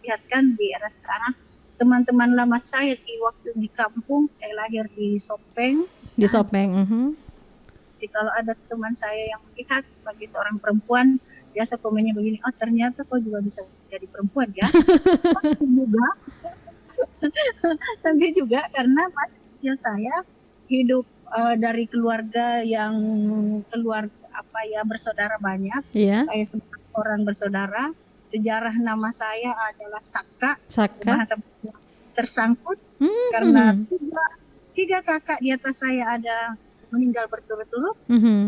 merakyatkan di era sekarang. Teman-teman lama saya waktu di kampung, saya lahir di Sopeng. Di Sopeng. Jadi kalau ada teman saya yang melihat sebagai seorang perempuan, biasa komennya begini, oh ternyata kau juga bisa jadi perempuan ya. Tapi juga karena pas kecil saya hidup dari keluarga yang bersaudara banyak, kayak 9 orang bersaudara. Sejarah nama saya adalah Saka. Bahasa tersangkut karena tiga kakak di atas saya ada meninggal berturut-turut,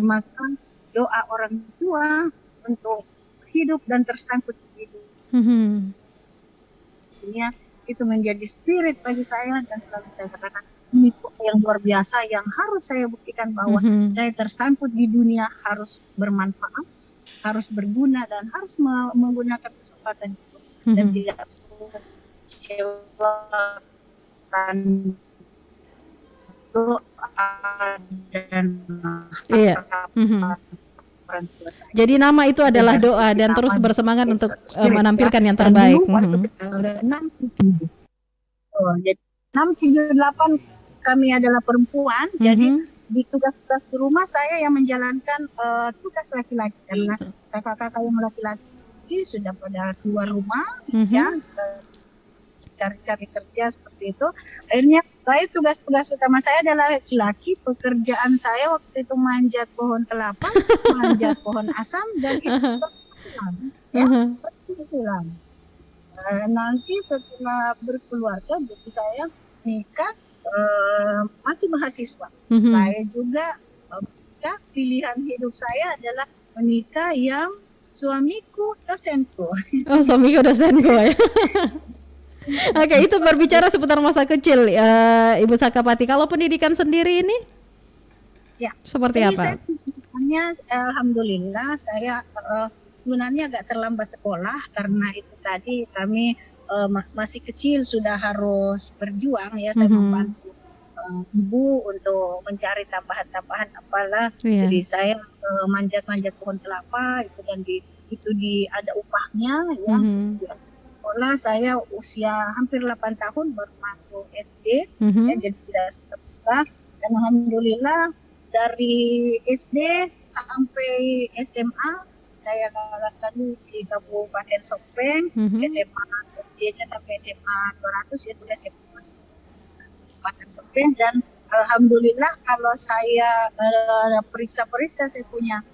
maka doa orang tua untuk hidup dan tersangkut di hidup. Itu menjadi spirit bagi saya, dan selalu saya katakan ini yang luar biasa yang harus saya buktikan bahwa saya tersangkut di dunia harus bermanfaat, harus berguna, dan harus menggunakan kesempatan itu dan tidak mengecewakan doa dan Jadi nama itu adalah doa dan terus bersemangat untuk menampilkan yang terbaik. 678 kami adalah perempuan, jadi di tugas-tugas di rumah saya yang menjalankan tugas laki-laki, karena kakak-kakak yang laki-laki sudah pada keluar rumah, cari-cari kerja seperti itu. Akhirnya tugas-tugas utama saya adalah laki-laki. Pekerjaan saya waktu itu manjat pohon kelapa, manjat pohon asam, dan itu pulang. Nanti setelah berkeluarga, jadi saya nikah masih mahasiswa. Saya juga pilihan hidup saya adalah menikah yang suamiku dosenku. Oh, suamiku dosenku ya. Oke, itu berbicara seputar masa kecil, Ibu Sakapati. Kalau pendidikan sendiri ini, seperti apa? Alhamdulillah, saya sebenarnya agak terlambat sekolah karena itu tadi kami masih kecil sudah harus berjuang ya. Saya membantu ibu untuk mencari tambahan-tambahan apalah. Jadi saya manjat-manjat pohon kelapa itu, dan ada upahnya ya. Sekolah saya usia hampir 8 tahun baru masuk SD, jadi tidak sekolah. Dan alhamdulillah dari SD sampai SMA saya lalu di Kabupaten Sopeng, SMA SD-nya sampai SMA 200 ya, sudah SMA Kabupaten Sopeng. Dan alhamdulillah kalau saya periksa-periksa, saya punya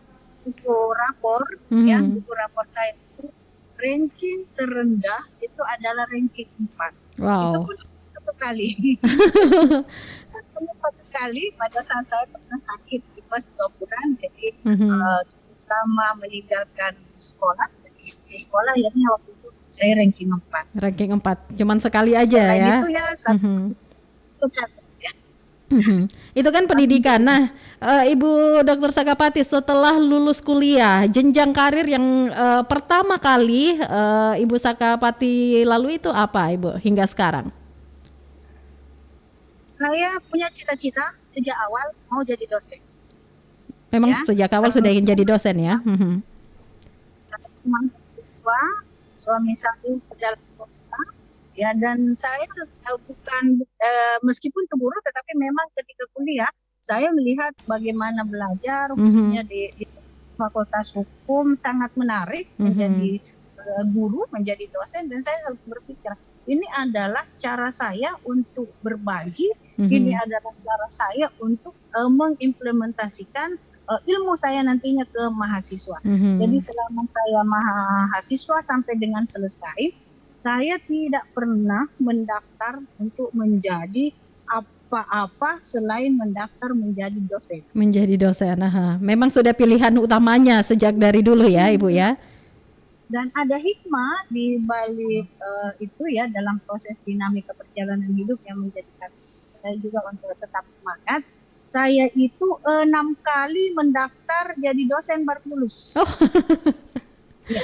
buku rapor, ya, buku rapor saya itu ranking terendah itu adalah ranking 4. Itu pun satu kali. Satu kali pada saat saya pernah sakit di pos 2 bulan, jadi lama meninggalkan sekolah. Di sekolah akhirnya waktu itu saya ranking 4. Ranking 4, cuman sekali aja. Selain ya. Itu ya satu. Itu kan pendidikan. Nah, Ibu Dr. Sakapati, setelah lulus kuliah, jenjang karir yang pertama kali Ibu Sakapati lalui itu apa, Ibu, hingga sekarang? Saya punya cita-cita sejak awal mau jadi dosen. Memang ya? Sejak awal sudah ingin jadi dosen ya? Suami saya pejalan kota, ya, dan saya bukan meskipun keburu, tetapi memang ketika kuliah saya melihat bagaimana belajar khususnya di Fakultas Hukum sangat menarik menjadi guru, menjadi dosen, dan saya selalu berpikir ini adalah cara saya untuk berbagi, ini adalah cara saya untuk mengimplementasikan ilmu saya nantinya ke mahasiswa. Jadi selama saya mahasiswa sampai dengan selesai, saya tidak pernah mendaftar untuk menjadi apa-apa selain mendaftar menjadi dosen. Menjadi dosen, memang sudah pilihan utamanya sejak dari dulu ya, Ibu ya. Dan ada hikmah di balik itu ya, dalam proses dinamika perjalanan hidup yang menjadikan saya juga untuk tetap semangat. Saya itu 6 kali mendaftar jadi dosen baru lulus. Ya.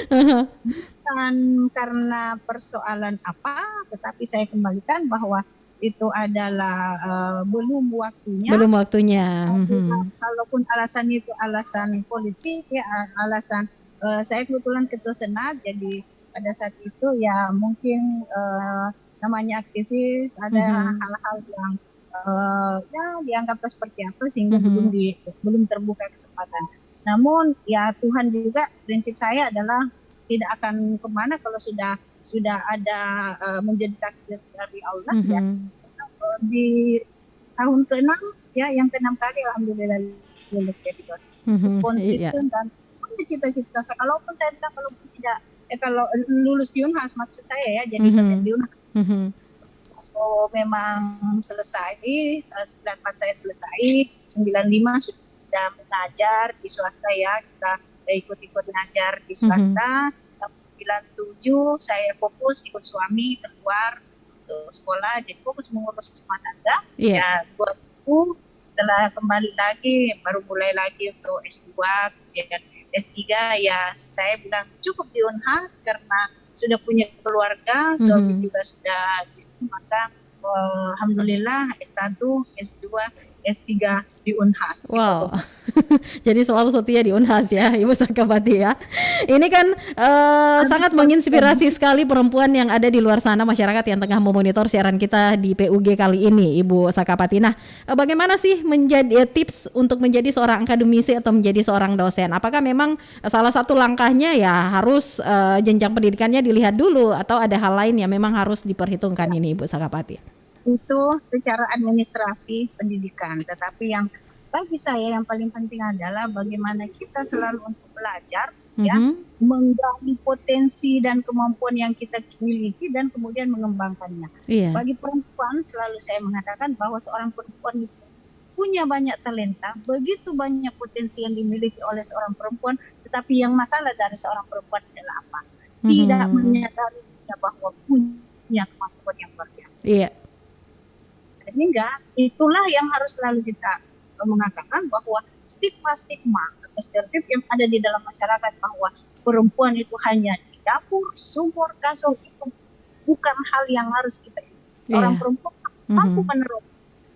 Bukan karena persoalan apa, tetapi saya kembalikan bahwa itu adalah belum waktunya. Belum waktunya. Kalaupun alasan itu alasan politik ya, alasan saya kebetulan ketua senat, jadi pada saat itu ya mungkin namanya aktivis ada hal-hal yang ya dianggap seperti apa sehingga belum terbuka kesempatan. Namun ya Tuhan juga, prinsip saya adalah tidak akan kemana kalau sudah ada menjadi takdir dari Allah ya. Di tahun ke-6 ya, yang ke-6 kali alhamdulillah lulus P3. Konsisten dan cita-cita saya. Kalaupun saya bilang kalaupun tidak kalau lulus di Unhas maksud saya ya, jadi dosen di Unhas. Oh, memang selesai, 94 saya selesai, 95 sudah mengajar di swasta ya, kita ikut-ikut mengajar di swasta. 97 saya fokus ikut suami keluar untuk sekolah, jadi fokus mengurus rumah tangga. Ya 2000 setelah kembali lagi baru mulai lagi untuk S2 kemudian S3 ya saya bilang cukup di Unhas karena sudah punya keluarga, suami juga sudah di sini, maka alhamdulillah S1, S2, S3 di Unhas. Wow. Jadi selalu setia di Unhas ya, Ibu Sakapati ya. Ini kan sangat menginspirasi sekali perempuan yang ada di luar sana, masyarakat yang tengah memonitor siaran kita di PUG kali ini, Ibu Sakapati. Nah, bagaimana sih menjadi tips untuk menjadi seorang akademisi atau menjadi seorang dosen? Apakah memang salah satu langkahnya ya harus jenjang pendidikannya dilihat dulu atau ada hal lain yang memang harus diperhitungkan ini, Ibu Sakapati? Itu secara administrasi pendidikan, tetapi yang bagi saya yang paling penting adalah bagaimana kita selalu untuk belajar ya, menggali potensi dan kemampuan yang kita miliki dan kemudian mengembangkannya. Bagi perempuan selalu saya mengatakan bahwa seorang perempuan itu punya banyak talenta, begitu banyak potensi yang dimiliki oleh seorang perempuan, tetapi yang masalah dari seorang perempuan adalah apa? Tidak menyadari bahwa punya kemampuan yang luar biasa. Sehingga itulah yang harus selalu kita mengatakan bahwa stigma atau stereotip yang ada di dalam masyarakat bahwa perempuan itu hanya di dapur, sumur, kasur, itu bukan hal yang harus kita orang perempuan mampu menerus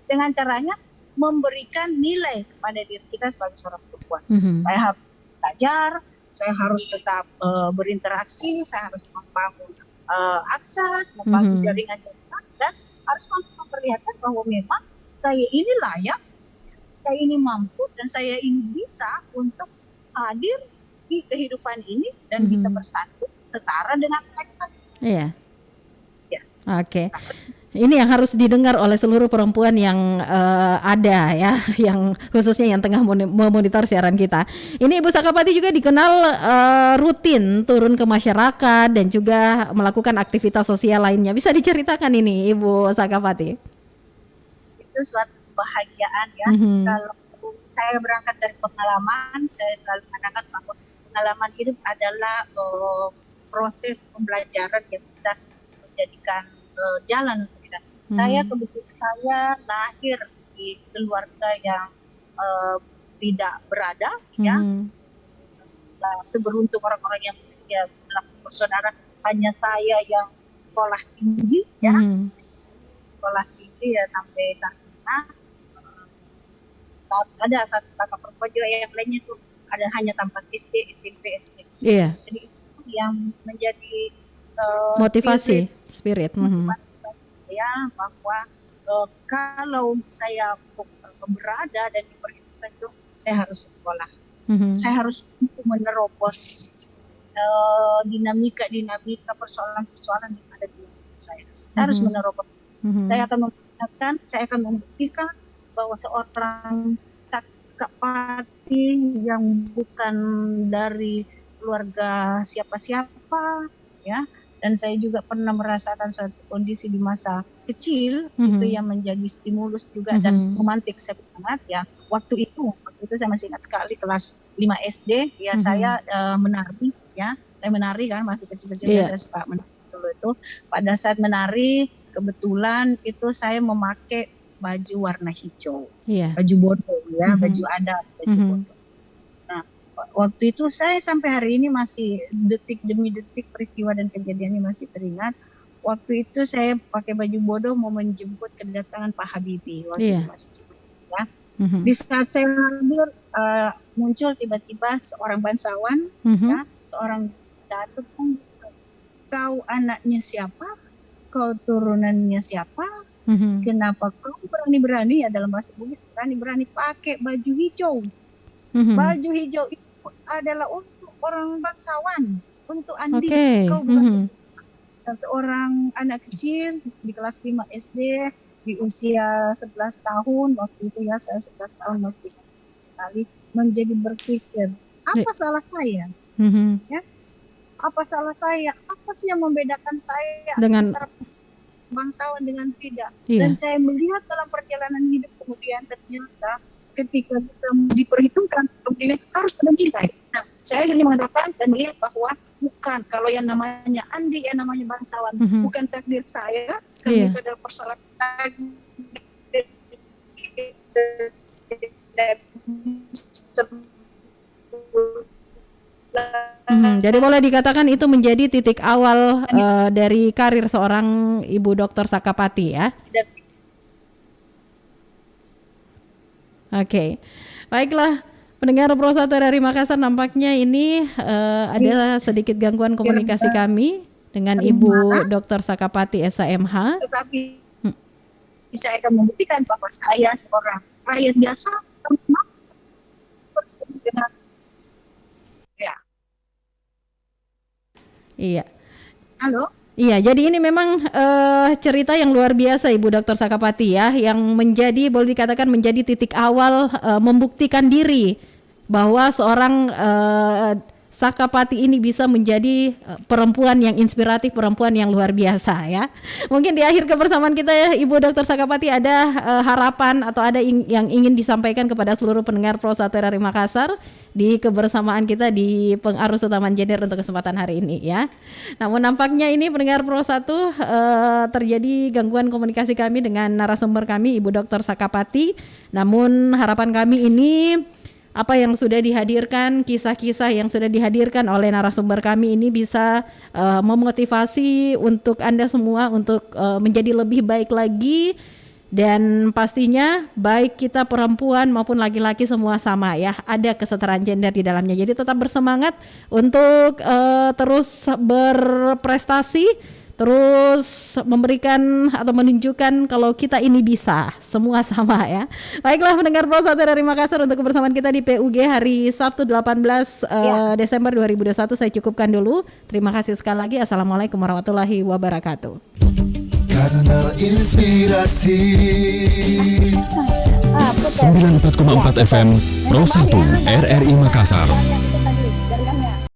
dengan caranya memberikan nilai kepada diri kita sebagai seorang perempuan. Saya harus belajar, saya harus tetap berinteraksi, saya harus membangun akses, membangun jaringan dan harus memperlihatkan bahwa memang saya ini layak, saya ini mampu, dan saya ini bisa untuk hadir di kehidupan ini dan kita bersatu setara dengan mereka. Oke. Ini yang harus didengar oleh seluruh perempuan yang ada ya, yang khususnya yang tengah memonitor siaran kita. Ini Ibu Sakapati juga dikenal rutin turun ke masyarakat dan juga melakukan aktivitas sosial lainnya. Bisa diceritakan ini Ibu Sakapati? Itu suatu kebahagiaan ya. Kalau saya berangkat dari pengalaman, saya selalu mengatakan bahwa pengalaman hidup adalah proses pembelajaran yang bisa menjadikan jalan untuk kita. Saya kebetulan saya lahir di keluarga yang tidak berada, ya. Beruntung orang-orang yang melakukan bersaudara, hanya saya yang sekolah tinggi, ya, sekolah tinggi ya sampai sarjana. Ada satu kakak perempuan juga yang lainnya itu ada hanya tamat SD, SMP, SMP. Jadi itu yang menjadi motivasi, spirit. Ya, bahwa kalau saya berada dan diperhitungkan itu, saya harus sekolah. Saya harus menerobos dinamika persoalan-persoalan yang ada di hidup saya. Saya harus menerobos. Saya akan membuktikan bahwa seorang Sakapati yang bukan dari keluarga siapa-siapa, ya. Dan saya juga pernah merasakan suatu kondisi di masa kecil itu yang menjadi stimulus juga dan memantik saya banget ya. Waktu itu saya masih ingat sekali kelas 5 SD ya, saya menari ya. Saya menari kan masih kecil-kecil, saya suka menari dulu itu. Pada saat menari kebetulan itu saya memakai baju warna hijau. Baju bodo ya, baju adat, baju bodo. Waktu itu saya sampai hari ini masih detik demi detik peristiwa dan kejadiannya masih teringat. Waktu itu saya pakai baju bodoh mau menjemput kedatangan Pak Habibie. Waktu itu masih ya. Di saat saya hadir muncul tiba-tiba seorang bangsawan, ya, seorang datuk kau anaknya siapa, kau turunannya siapa, kenapa kau berani-berani, ya dalam bahasa Bugis berani-berani pakai baju hijau. Baju hijau itu adalah untuk orang bangsawan, untuk Andi. Kau bukan seorang anak kecil di kelas 5 SD di usia 11 tahun, waktu itu ya saya 11 tahun masih sekali, menjadi berpikir, apa salah saya? Ya, apa salah saya? Apa sih yang membedakan saya dengan antara bangsawan dengan tidak? Dan saya melihat dalam perjalanan hidup kemudian ternyata ketika kita diperhitungkan, kemudian harus mencintai. Nah, saya ingin mengatakan dan melihat bahwa bukan, kalau yang namanya Andi, yang namanya bangsawan, bukan takdir saya, karena itu adalah persoalan takdir. Jadi boleh dikatakan itu menjadi titik awal dari karir seorang Ibu Dr. Sakapati ya. Oke, baiklah pendengar Pro 1 dari Makassar, nampaknya ini ada sedikit gangguan komunikasi kami dengan Ibu Dr. Sakapati SHMH. Tetapi saya akan membuktikan bahwa saya seorang rakyat biasa. Ya. Iya. Halo. Iya, jadi ini memang cerita yang luar biasa Ibu Dr. Sakapati ya, yang menjadi boleh dikatakan menjadi titik awal membuktikan diri bahwa seorang Sakapati ini bisa menjadi perempuan yang inspiratif, perempuan yang luar biasa ya. Mungkin di akhir kebersamaan kita ya Ibu Dr. Sakapati ada harapan atau ada yang ingin disampaikan kepada seluruh pendengar Pro 1 dari Makassar di kebersamaan kita di Pengarus Utama Gender untuk kesempatan hari ini ya. Namun nampaknya ini pendengar Pro 1 terjadi gangguan komunikasi kami dengan narasumber kami Ibu Dr. Sakapati. Namun harapan kami ini apa yang sudah dihadirkan, kisah-kisah yang sudah dihadirkan oleh narasumber kami ini bisa memotivasi untuk Anda semua untuk menjadi lebih baik lagi. Dan pastinya baik kita perempuan maupun laki-laki semua sama ya, ada kesetaraan gender di dalamnya. Jadi tetap bersemangat untuk terus berprestasi, terus memberikan atau menunjukkan kalau kita ini bisa, semua sama ya. Baiklah pendengar Pro 1 dari Makassar, untuk kebersamaan kita di PUG hari Sabtu 18 Desember 2021 saya cukupkan dulu. Terima kasih sekali lagi. Assalamualaikum warahmatullahi wabarakatuh. Karena inspirasi 94,4 FM Pro 1 RRI Makassar.